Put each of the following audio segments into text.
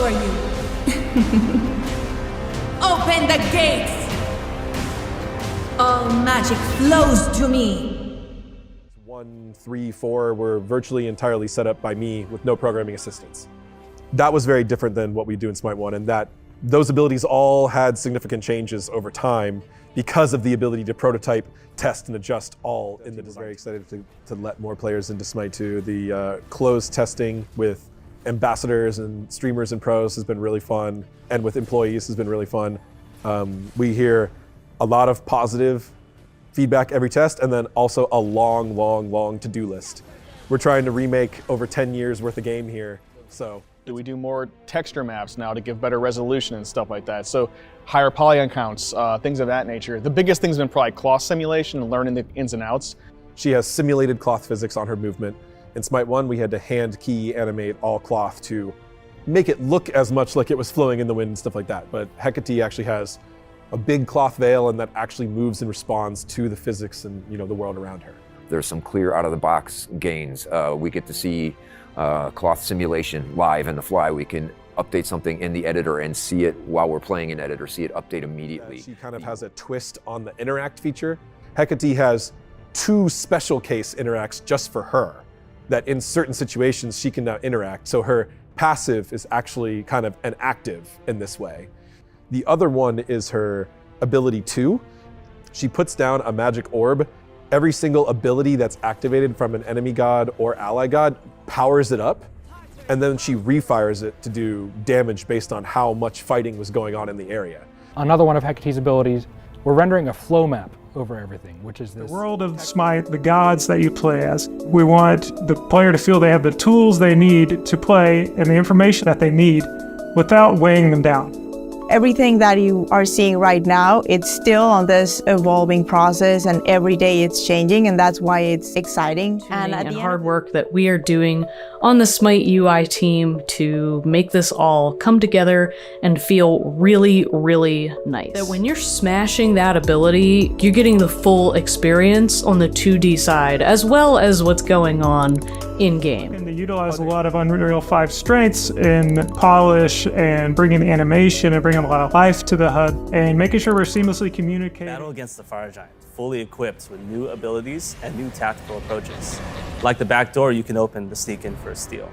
for you. Open the gates! All magic flows to me. 1, 3, 4 were virtually entirely set up by me with no programming assistance. That was very different than what we do in Smite 1, and that those abilities all had significant changes over time because of the ability to prototype, test, and adjust all in the design. Very excited to let more players into Smite 2. The closed testing with ambassadors and streamers and pros has been really fun, and with employees has been really fun. We hear a lot of positive feedback every test, and then also a long to-do list. We're trying to remake over 10 years worth of game here, so. Do we do more texture maps now to give better resolution and stuff like that? So higher polygon counts, things of that nature. The biggest thing's been probably cloth simulation and learning the ins and outs. She has simulated cloth physics on her movement. In Smite 1, we had to hand key animate all cloth to make it look as much like it was flowing in the wind and stuff like that. But Hecate actually has a big cloth veil, and that actually moves and responds to the physics and the world around her. There's some clear out-of-the-box gains. We get to see cloth simulation live in the fly. We can update something in the editor and see it while we're playing in editor, see it update immediately. She kind of has a twist on the interact feature. Hecate has 2 special case interacts just for her, that in certain situations she can now interact. So her passive is actually kind of an active in this way. The other one is her ability 2. She puts down a magic orb. Every single ability that's activated from an enemy god or ally god powers it up, and then she refires it to do damage based on how much fighting was going on in the area. Another one of Hecate's abilities, we're rendering a flow map over everything, which is this. The world of Smite, the gods that you play as, we want the player to feel they have the tools they need to play and the information that they need without weighing them down. Everything that you are seeing right now, it's still on this evolving process, and every day it's changing, and that's why it's exciting. And hard work that we are doing on the Smite UI team to make this all come together and feel really nice. That when you're smashing that ability, you're getting the full experience on the 2D side, as well as what's going on in-game. And they utilize a lot of Unreal 5 strengths in polish and bringing the animation and bringing a lot of life to the HUD and making sure we're seamlessly communicating. Battle against the Fire Giant, fully equipped with new abilities and new tactical approaches. Like the back door you can open to sneak in for a steal.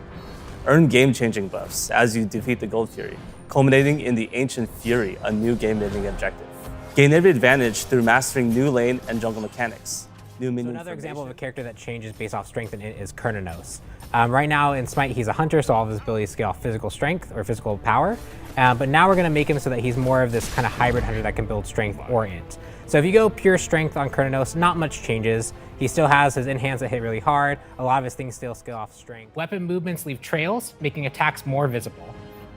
Earn game-changing buffs as you defeat the Gold Fury, culminating in the Ancient Fury, a new game-ending objective. Gain every advantage through mastering new lane and jungle mechanics. So another example of a character that changes based off strength in it is Korra. Right now in Smite, he's a hunter, so all of his abilities scale off physical strength or physical power. But now we're going to make him so that he's more of this kind of hybrid hunter that can build strength or int. So if you go pure strength on Korra, not much changes. He still has his in-hands that hit really hard. A lot of his things still scale off strength. Weapon movements leave trails, making attacks more visible.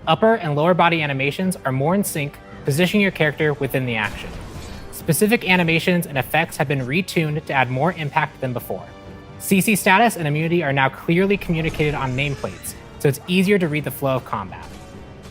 Upper and lower body animations are more in sync, positioning your character within the action. Specific animations and effects have been retuned to add more impact than before. CC status and immunity are now clearly communicated on nameplates, so it's easier to read the flow of combat.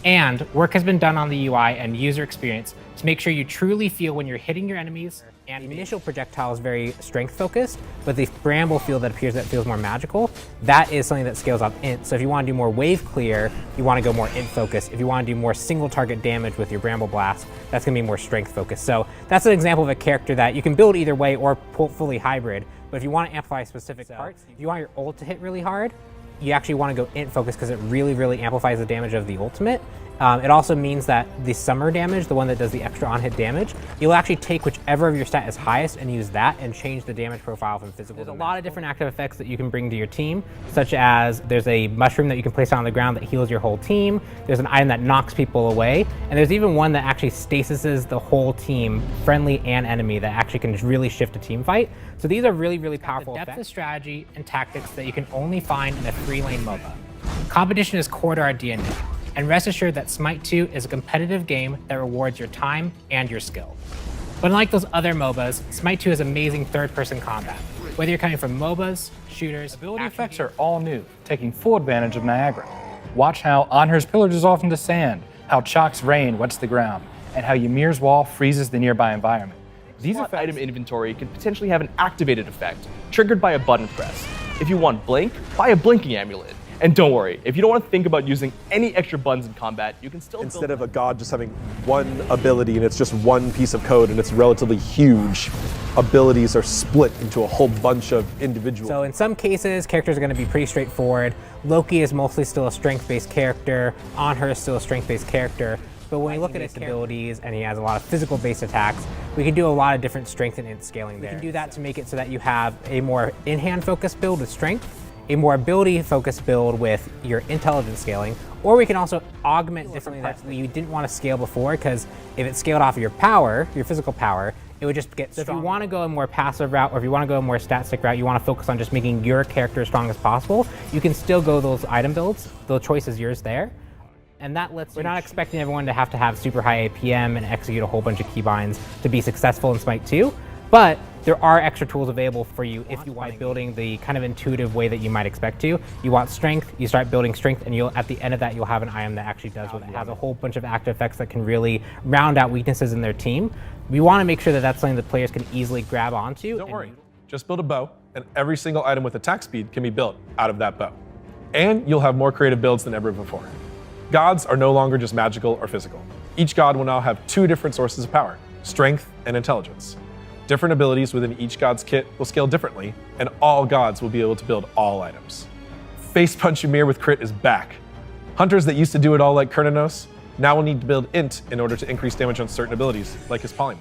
And work has been done on the UI and user experience to make sure you truly feel when you're hitting your enemies. And the initial projectile is very strength focused, but the bramble field that feels more magical, that is something that scales up int. So if you want to do more wave clear, you want to go more int focused. If you want to do more single target damage with your bramble blast, that's going to be more strength focused. So that's an example of a character that you can build either way or fully hybrid. But if you want to amplify specific parts, if you want your ult to hit really hard, you actually want to go int focused because it really amplifies the damage of the ultimate. It also means that the summer damage, the one that does the extra on-hit damage, you'll actually take whichever of your stat is highest and use that and change the damage profile from physical. There's a lot of different active effects that you can bring to your team, such as there's a mushroom that you can place on the ground that heals your whole team. There's an item that knocks people away. And there's even one that actually stasises the whole team, friendly and enemy, that actually can really shift a team fight. So these are really powerful effects. Depth of strategy and tactics that you can only find in a 3-lane MOBA. Competition is core to our DNA. And rest assured that Smite 2 is a competitive game that rewards your time and your skill. But unlike those other MOBAs, Smite 2 has amazing third-person combat. Whether you're coming from MOBAs, shooters, ability effects are all new, taking full advantage of Niagara. Watch how Anhur's Pillars dissolve into sand, how Chok's Rain wets the ground, and how Ymir's Wall freezes the nearby environment. These item inventory could potentially have an activated effect, triggered by a button press. If you want blink, buy a blinking amulet. And don't worry, if you don't want to think about using any extra buttons in combat, you can still Instead of a god just having one ability and it's just one piece of code and it's relatively huge, abilities are split into a whole bunch of individual. So in some cases, characters are going to be pretty straightforward. Loki is mostly still a strength-based character. Anhur is still a strength-based character. But when we look at his abilities and he has a lot of physical-based attacks, we can do a lot of different strength and int scaling there. We can do that to make it so that you have a more in-hand focused build with strength, a more ability-focused build with your intelligence scaling, or we can also augment different parts that you didn't want to scale before, because if it scaled off of your power, your physical power, it would just get stronger. So if you want to go a more passive route, or if you want to go a more stat-stick route, you want to focus on just making your character as strong as possible, you can still go those item builds. The choice is yours there. And that lets We're not expecting everyone to have super high APM and execute a whole bunch of keybinds to be successful in Smite 2, but there are extra tools available for you if you want building the kind of intuitive way that you might expect to. You want strength, you start building strength, and at the end of that, you'll have an item that actually does what it has a whole bunch of active effects that can really round out weaknesses in their team. We want to make sure that that's something that players can easily grab onto. Don't worry, just build a bow, and every single item with attack speed can be built out of that bow. And you'll have more creative builds than ever before. Gods are no longer just magical or physical. Each god will now have two different sources of power, strength and intelligence. Different abilities within each god's kit will scale differently, and all gods will be able to build all items. Face Punch Ymir with crit is back. Hunters that used to do it all like Kurnanos now will need to build int in order to increase damage on certain abilities, like his polymorph.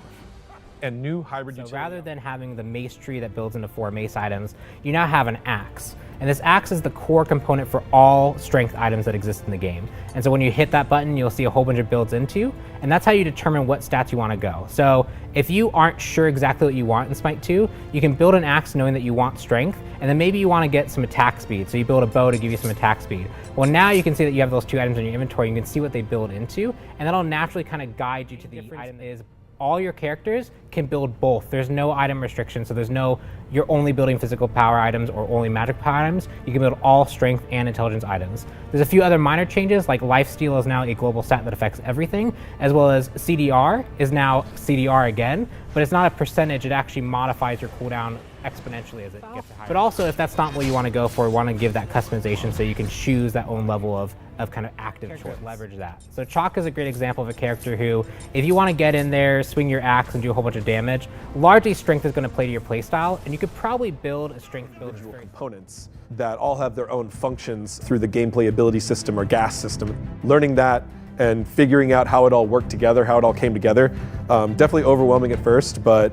And new hybrid utility. Rather than having the mace tree that builds into 4 mace items, you now have an axe. And this axe is the core component for all strength items that exist in the game. And so when you hit that button, you'll see a whole bunch of builds into, and that's how you determine what stats you want to go. So if you aren't sure exactly what you want in Smite 2, you can build an axe knowing that you want strength, and then maybe you want to get some attack speed. So you build a bow to give you some attack speed. Well, now you can see that you have those 2 items in your inventory. You can see what they build into, and that'll naturally kind of guide you to the item is all your characters can build both. There's no item restriction, so there's no, you're only building physical power items or only magic power items. You can build all strength and intelligence items. There's a few other minor changes, like lifesteal is now a global stat that affects everything, as well as CDR is now CDR again, but it's not a percentage, it actually modifies your cooldown exponentially as it gets higher. But also, if that's not what you want to go for, you want to give that customization so you can choose that own level of kind of active choice. Leverage that. So Chalk is a great example of a character who, if you want to get in there, swing your axe and do a whole bunch of damage, largely strength is going to play to your playstyle, and you could probably build a strength build. Individual components that all have their own functions through the gameplay ability system or gas system. Learning that and figuring out how it all worked together, how it all came together, definitely overwhelming at first, but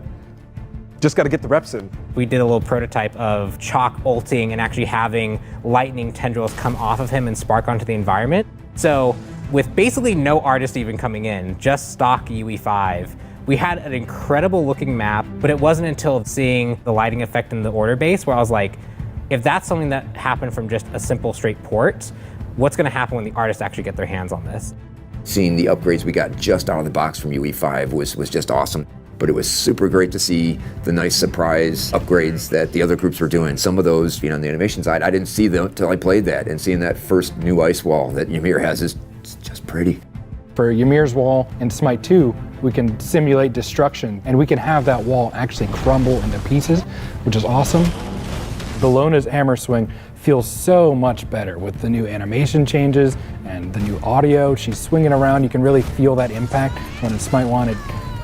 just got to get the reps in. We did a little prototype of Chalk ulting and actually having lightning tendrils come off of him and spark onto the environment. So with basically no artist even coming in, just stock UE5, we had an incredible looking map, but it wasn't until seeing the lighting effect in the order base where I was like, if that's something that happened from just a simple straight port, what's going to happen when the artists actually get their hands on this? Seeing the upgrades we got just out of the box from UE5 was just awesome. But it was super great to see the nice surprise upgrades that the other groups were doing. Some of those, on the animation side, I didn't see them until I played that, and seeing that first new ice wall that Ymir has is just pretty. For Ymir's wall in Smite 2, we can simulate destruction, and we can have that wall actually crumble into pieces, which is awesome. Bellona's hammer swing feels so much better with the new animation changes and the new audio. She's swinging around, you can really feel that impact. When in Smite 1,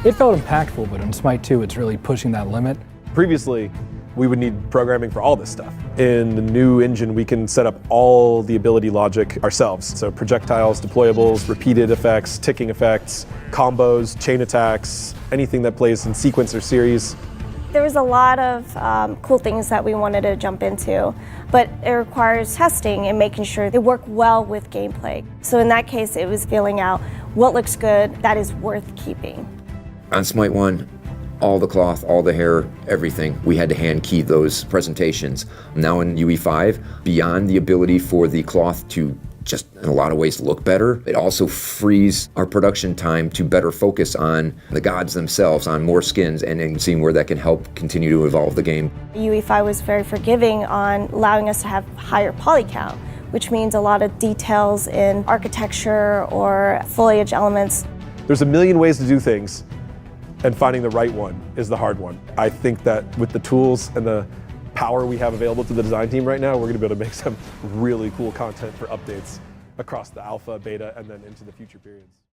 it felt impactful, but in Smite 2, it's really pushing that limit. Previously, we would need programming for all this stuff. In the new engine, we can set up all the ability logic ourselves. So projectiles, deployables, repeated effects, ticking effects, combos, chain attacks, anything that plays in sequence or series. There was a lot of cool things that we wanted to jump into, but it requires testing and making sure they work well with gameplay. So in that case, it was feeling out what looks good that is worth keeping. On Smite 1, all the cloth, all the hair, everything, we had to hand key those presentations. Now in UE5, beyond the ability for the cloth to just in a lot of ways look better, it also frees our production time to better focus on the gods themselves, on more skins, and seeing where that can help continue to evolve the game. UE5 was very forgiving on allowing us to have higher poly count, which means a lot of details in architecture or foliage elements. There's a million ways to do things, and finding the right one is the hard one. I think that with the tools and the power power we have available to the design team right now, we're going to be able to make some really cool content for updates across the alpha, beta, and then into the future periods.